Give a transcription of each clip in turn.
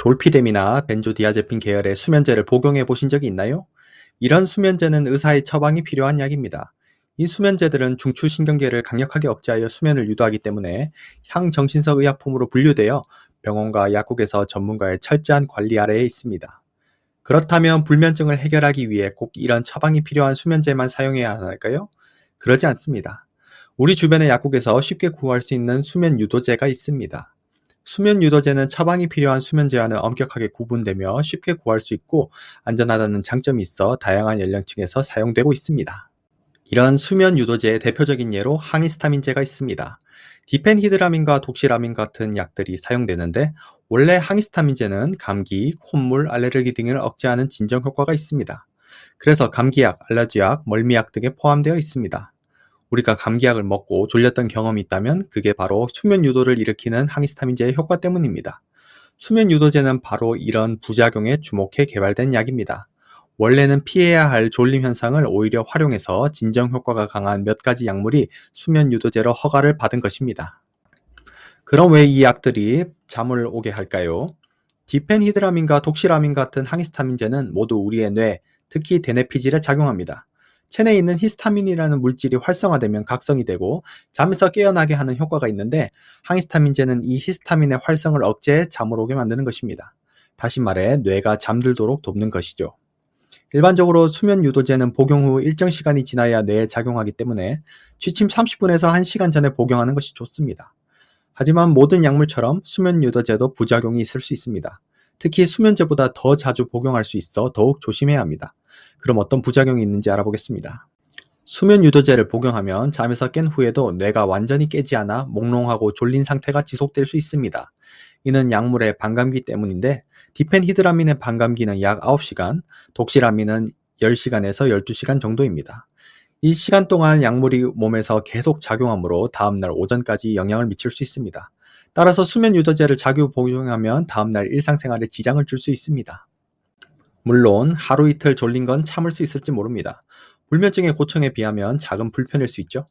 졸피뎀이나 벤조디아제핀 계열의 수면제를 복용해 보신 적이 있나요? 이런 수면제는 의사의 처방이 필요한 약입니다. 이 수면제들은 중추신경계를 강력하게 억제하여 수면을 유도하기 때문에 향정신성 의약품으로 분류되어 병원과 약국에서 전문가의 철저한 관리 아래에 있습니다. 그렇다면 불면증을 해결하기 위해 꼭 이런 처방이 필요한 수면제만 사용해야 할까요? 그러지 않습니다. 우리 주변의 약국에서 쉽게 구할 수 있는 수면 유도제가 있습니다. 수면 유도제는 처방이 필요한 수면제와는 엄격하게 구분되며 쉽게 구할 수 있고 안전하다는 장점이 있어 다양한 연령층에서 사용되고 있습니다. 이런 수면 유도제의 대표적인 예로 항히스타민제가 있습니다. 디펜히드라민과 독시라민 같은 약들이 사용되는데 원래 항히스타민제는 감기, 콧물, 알레르기 등을 억제하는 진정 효과가 있습니다. 그래서 감기약, 알러지약, 멀미약 등에 포함되어 있습니다. 우리가 감기약을 먹고 졸렸던 경험이 있다면 그게 바로 수면 유도를 일으키는 항히스타민제의 효과 때문입니다. 수면 유도제는 바로 이런 부작용에 주목해 개발된 약입니다. 원래는 피해야 할 졸림 현상을 오히려 활용해서 진정 효과가 강한 몇 가지 약물이 수면 유도제로 허가를 받은 것입니다. 그럼 왜 이 약들이 잠을 오게 할까요? 디펜히드라민과 독시라민 같은 항히스타민제는 모두 우리의 뇌, 특히 대뇌피질에 작용합니다. 체내에 있는 히스타민이라는 물질이 활성화되면 각성이 되고 잠에서 깨어나게 하는 효과가 있는데 항히스타민제는 이 히스타민의 활성을 억제해 잠을 오게 만드는 것입니다. 다시 말해 뇌가 잠들도록 돕는 것이죠. 일반적으로 수면 유도제는 복용 후 일정 시간이 지나야 뇌에 작용하기 때문에 취침 30분에서 1시간 전에 복용하는 것이 좋습니다. 하지만 모든 약물처럼 수면 유도제도 부작용이 있을 수 있습니다. 특히 수면제보다 더 자주 복용할 수 있어 더욱 조심해야 합니다. 그럼 어떤 부작용이 있는지 알아보겠습니다. 수면 유도제를 복용하면 잠에서 깬 후에도 뇌가 완전히 깨지 않아 몽롱하고 졸린 상태가 지속될 수 있습니다. 이는 약물의 반감기 때문인데 디펜히드라민의 반감기는 약 9시간, 독시라민은 10시간에서 12시간 정도입니다. 이 시간 동안 약물이 몸에서 계속 작용하므로 다음날 오전까지 영향을 미칠 수 있습니다. 따라서 수면 유도제를 자주 복용하면 다음날 일상생활에 지장을 줄 수 있습니다. 물론 하루 이틀 졸린 건 참을 수 있을지 모릅니다. 불면증의 고통에 비하면 작은 불편일 수 있죠.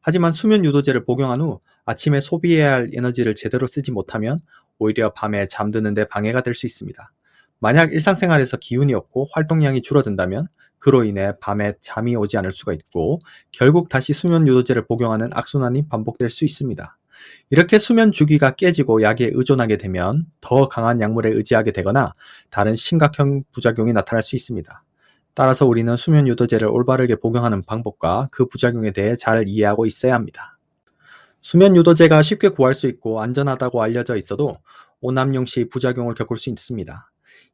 하지만 수면 유도제를 복용한 후 아침에 소비해야 할 에너지를 제대로 쓰지 못하면 오히려 밤에 잠드는데 방해가 될 수 있습니다. 만약 일상생활에서 기운이 없고 활동량이 줄어든다면 그로 인해 밤에 잠이 오지 않을 수가 있고 결국 다시 수면 유도제를 복용하는 악순환이 반복될 수 있습니다. 이렇게 수면 주기가 깨지고 약에 의존하게 되면 더 강한 약물에 의지하게 되거나 다른 심각한 부작용이 나타날 수 있습니다. 따라서 우리는 수면 유도제를 올바르게 복용하는 방법과 그 부작용에 대해 잘 이해하고 있어야 합니다. 수면 유도제가 쉽게 구할 수 있고 안전하다고 알려져 있어도 오남용 시 부작용을 겪을 수 있습니다.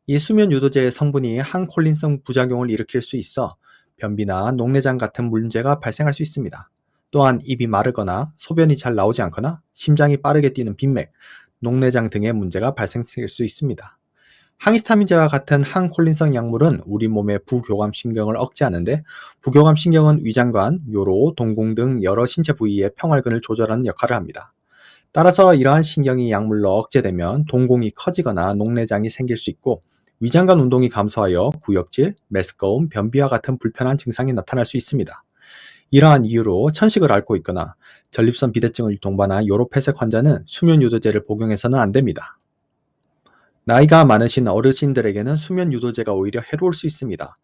이 수면 유도제의 성분이 항콜린성 부작용을 일으킬 수 있어 변비나 녹내장 같은 문제가 발생할 수 있습니다. 또한 입이 마르거나 소변이 잘 나오지 않거나 심장이 빠르게 뛰는 빈맥, 녹내장 등의 문제가 발생할 수 있습니다. 항히스타민제와 같은 항콜린성 약물은 우리 몸의 부교감 신경을 억제하는데 부교감 신경은 위장관, 요로, 동공 등 여러 신체 부위의 평활근을 조절하는 역할을 합니다. 따라서 이러한 신경이 약물로 억제되면 동공이 커지거나 녹내장이 생길 수 있고 위장관 운동이 감소하여 구역질, 메스꺼움, 변비와 같은 불편한 증상이 나타날 수 있습니다. 이러한 이유로 천식을 앓고 있거나 전립선 비대증을 동반한 요로폐색 환자는 수면 유도제를 복용해서는 안 됩니다. 나이가 많으신 어르신들에게는 수면 유도제가 오히려 해로울 수 있습니다.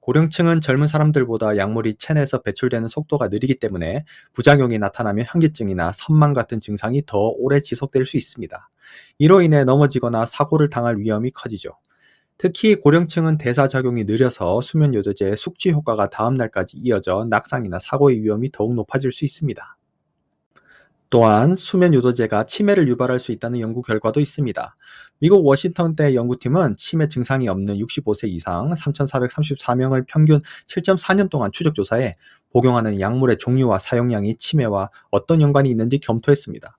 고령층은 젊은 사람들보다 약물이 체내에서 배출되는 속도가 느리기 때문에 부작용이 나타나면 현기증이나 선망 같은 증상이 더 오래 지속될 수 있습니다. 이로 인해 넘어지거나 사고를 당할 위험이 커지죠. 특히 고령층은 대사작용이 느려서 수면 유도제의 숙취 효과가 다음날까지 이어져 낙상이나 사고의 위험이 더욱 높아질 수 있습니다. 또한 수면 유도제가 치매를 유발할 수 있다는 연구 결과도 있습니다. 미국 워싱턴대 연구팀은 치매 증상이 없는 65세 이상 3,434명을 평균 7.4년 동안 추적 조사해 복용하는 약물의 종류와 사용량이 치매와 어떤 연관이 있는지 검토했습니다.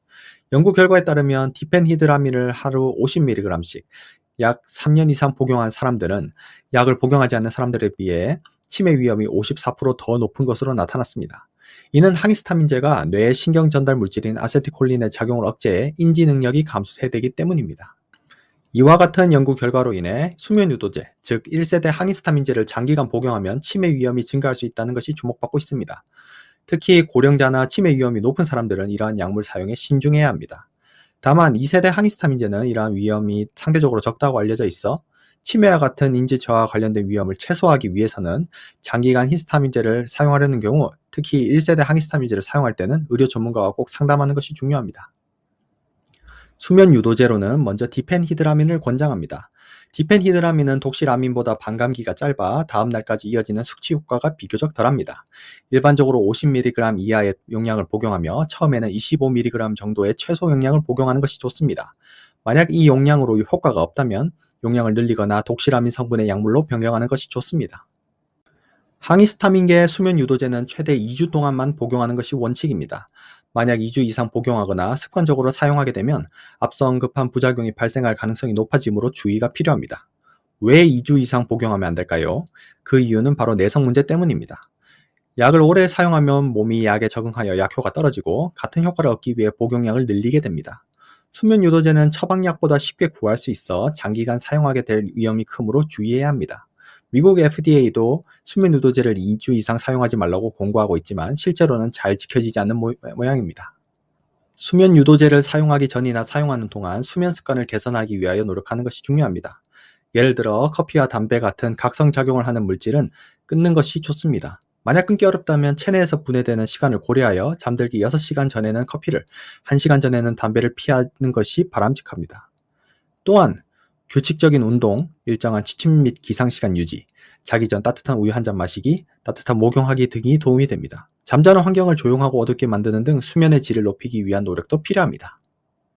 연구 결과에 따르면 디펜히드라민을 하루 50mg씩 약 3년 이상 복용한 사람들은 약을 복용하지 않는 사람들에 비해 치매 위험이 54%더 높은 것으로 나타났습니다. 이는 항히스타민제가 뇌의 신경 전달 물질인 아세틸콜린의 작용을 억제해 인지 능력이 감소되기 때문입니다. 이와 같은 연구 결과로 인해 수면 유도제, 즉 1세대 항히스타민제를 장기간 복용하면 치매 위험이 증가할 수 있다는 것이 주목받고 있습니다. 특히 고령자나 치매 위험이 높은 사람들은 이러한 약물 사용에 신중해야 합니다. 다만 2세대 항히스타민제는 이러한 위험이 상대적으로 적다고 알려져 있어 치매와 같은 인지 저하와 관련된 위험을 최소화하기 위해서는 장기간 히스타민제를 사용하려는 경우, 특히 1세대 항히스타민제를 사용할 때는 의료 전문가와 꼭 상담하는 것이 중요합니다. 수면 유도제로는 먼저 디펜히드라민을 권장합니다. 디펜히드라민은 독실아민보다 반감기가 짧아 다음 날까지 이어지는 숙취 효과가 비교적 덜합니다. 일반적으로 50mg 이하의 용량을 복용하며 처음에는 25mg 정도의 최소 용량을 복용하는 것이 좋습니다. 만약 이 용량으로 효과가 없다면 용량을 늘리거나 독실아민 성분의 약물로 변경하는 것이 좋습니다. 항히스타민계 수면 유도제는 최대 2주 동안만 복용하는 것이 원칙입니다. 만약 2주 이상 복용하거나 습관적으로 사용하게 되면 앞서 언급한 부작용이 발생할 가능성이 높아지므로 주의가 필요합니다. 왜 2주 이상 복용하면 안 될까요? 그 이유는 바로 내성 문제 때문입니다. 약을 오래 사용하면 몸이 약에 적응하여 약효가 떨어지고 같은 효과를 얻기 위해 복용량을 늘리게 됩니다. 수면 유도제는 처방약보다 쉽게 구할 수 있어 장기간 사용하게 될 위험이 크므로 주의해야 합니다. 미국 FDA도 수면 유도제를 2주 이상 사용하지 말라고 권고하고 있지만 실제로는 잘 지켜지지 않는 모양입니다. 수면 유도제를 사용하기 전이나 사용하는 동안 수면 습관을 개선하기 위하여 노력하는 것이 중요합니다. 예를 들어 커피와 담배 같은 각성작용을 하는 물질은 끊는 것이 좋습니다. 만약 끊기 어렵다면 체내에서 분해되는 시간을 고려하여 잠들기 6시간 전에는 커피를, 1시간 전에는 담배를 피하는 것이 바람직합니다. 또한 규칙적인 운동, 일정한 취침 및 기상시간 유지, 자기 전 따뜻한 우유 한 잔 마시기, 따뜻한 목욕하기 등이 도움이 됩니다. 잠자는 환경을 조용하고 어둡게 만드는 등 수면의 질을 높이기 위한 노력도 필요합니다.